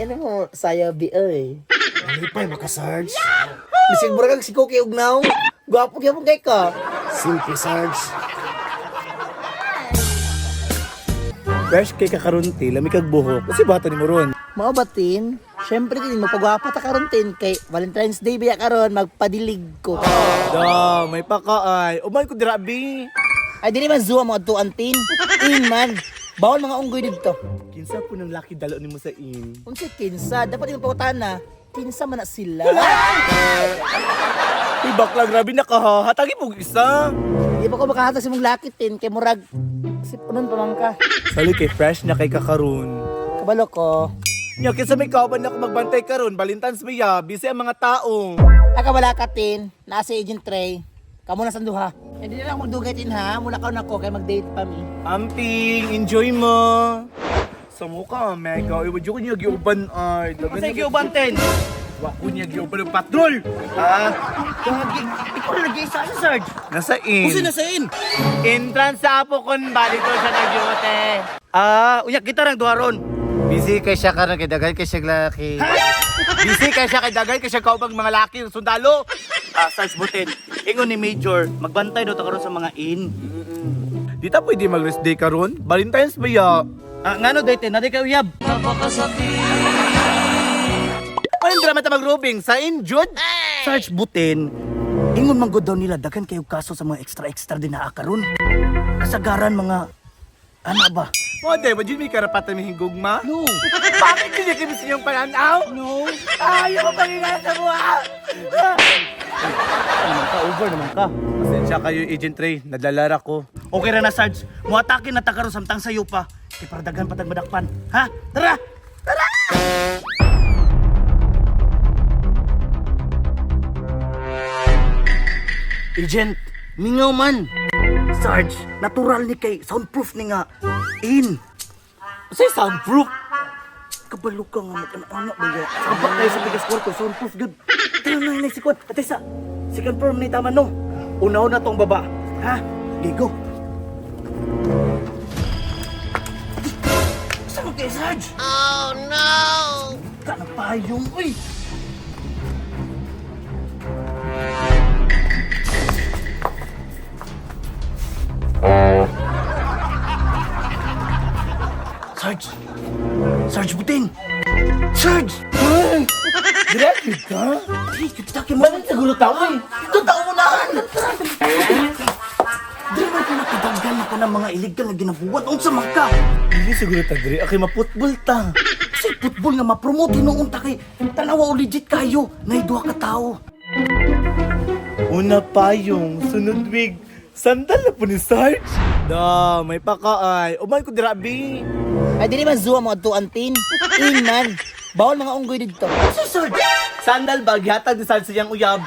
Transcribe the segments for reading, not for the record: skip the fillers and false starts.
ano mo, sayabi ay. Malipay maka Sarge. Bisig mura kang si Cookie Ugnaw. Gwapo gyapon kay ka. Simple Sarge. Fresh kay kakarunti, lami kag buhok. Kasi bata ni mo ron. Mao batin, syempre din magpagwapa ta karon tin kay Valentine's Day biya karon magpadilig ko. Da, may pakaay. Umay ko dirabi. Ay dili man zuwa mo adtuan tin. In man. Bawal mga unggoy didto. Kinsa po ng laki dalo nimo sa in. Unsa kinsa, dapat yung pangutana. Kinsa man na sila. Uy, bakla grabe na ka. Hatagi mo isa. Di ba ko makahatag sa mong lakit tin kay murag si punon pa man ka. Sali kay fresh na kay kakarun. Kabalo ko. Nya kinsa may kauban na ako magbantay karon, Valentine's Day, busy ang mga tao. Aka wala ka tin, nasa agent tray. Kamu na sanduha. Hindi na lang magdugay tin ha, mula ka na ko kay mag-date pa mi. Amping, enjoy mo. Sa mukha, mega. Iwadyo ko niya giuban ay. Kasi giuban tin. Wako niya giuban ng patrol. Ah, Gagi, ikaw na nag-iisa ni Sarge. nasa in. Kasi nasa in. Entrance sa apo kon balik ko siya nagyote. Uyak kita rang duharon. Busy kay siya karon kay dagay kay siya laki. Busy kay siya kay dagay kay siya kaubang mga laki sundalo. Sarge Butin. Ingon ni Major, magbantay daw ta karon sa mga in. Di ta pwede mag-rest day karon. Valentine's ba ya? Ngano date na di kay uyab. Ano drama ta mag-robing sa injud? Sarge Butin. Ingon man gud daw nila daghan kayo kaso sa mga extra din na karon. Kasagaran mga ano ba? Mode, ba may karapatan may hingugma? No. Bakit hindi kami sa iyong pananaw? No. Ayaw ko pangingay sa buha! Over naman ka. Pasensya kayo, Agent Ray. Nadalara ko. Okay na na, Sarge. Muatake na ta karon samtang sayo pa. Kay para daghan patag madakpan. Ha? Tara! Tara! Agent, mingaw man. Sarge, natural ni kay soundproof ni nga. In. Say soundproof? Kabalo ka nga mag-anak ba ya? Sabak tayo sa bigas kwarto, soundproof good. Tara na yun sikot. Ate sa, si confirm ni tama no. Unaw na tong baba. Ha? Okay, go. Saan mo kay Sarge? Oh no! Ka na payong, uy. Sarge! Sarge Butin! Sarge! Ay! Directed ka? Ay, kitaki mo. Bakit siguro tao eh? Ito tao mo na! Di mo ka nakadanggan ako ng mga illegal na ginabuhat. Unsa man ka? Hindi siguro ta, Dre. Akay maputbol ta. Kasi football nga mapromote noong ta kay tanawa o legit kayo. Naiduha ka tao. Una pa yung sunod wig. Sandal na po ni Sarge. Da, may pakaay. Umay ko dirabi. Ay dili man zuwa mo adtuan tin. In man. Bawal mga unggoy didto. Si Sarge! Sandal bag, hatag ni Sarge siyang uyab.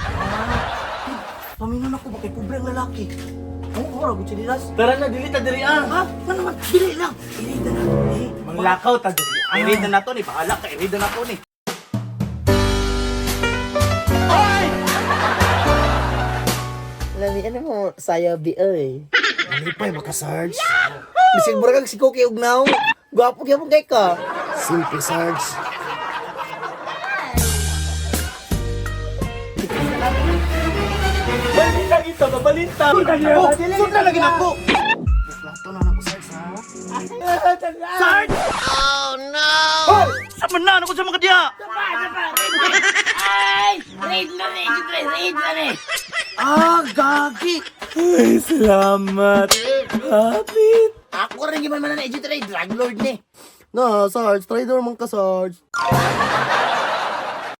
Paminon ako ba kay pobre ang lalaki? Oo, rago chinilas. Tara na, dili ta diri ah. Ha? Ano naman? Dili lang. Irida na. Manglakaw ta diri. Irida na to ni. Bahala ka, irida na to ni. Lami ano mo, sayabi ay. Malipay maka Sarge. Bisig mura kang si Cookie Ugnaw. Gwapo gyapon kay ka. Simple Sarge. Balita kita, babalita. Oh, sudla lagi na ako. Plato na ako Sarge ha. Sarge! Oh no! Hoy! Sama na, ano ko sa mga diya? Raid na ni. Ah, gagi! Ay, salamat. Kapit. Ako rin yung man na agent tray, drug lord ni. Na, Sarge, trader man ka Sarge.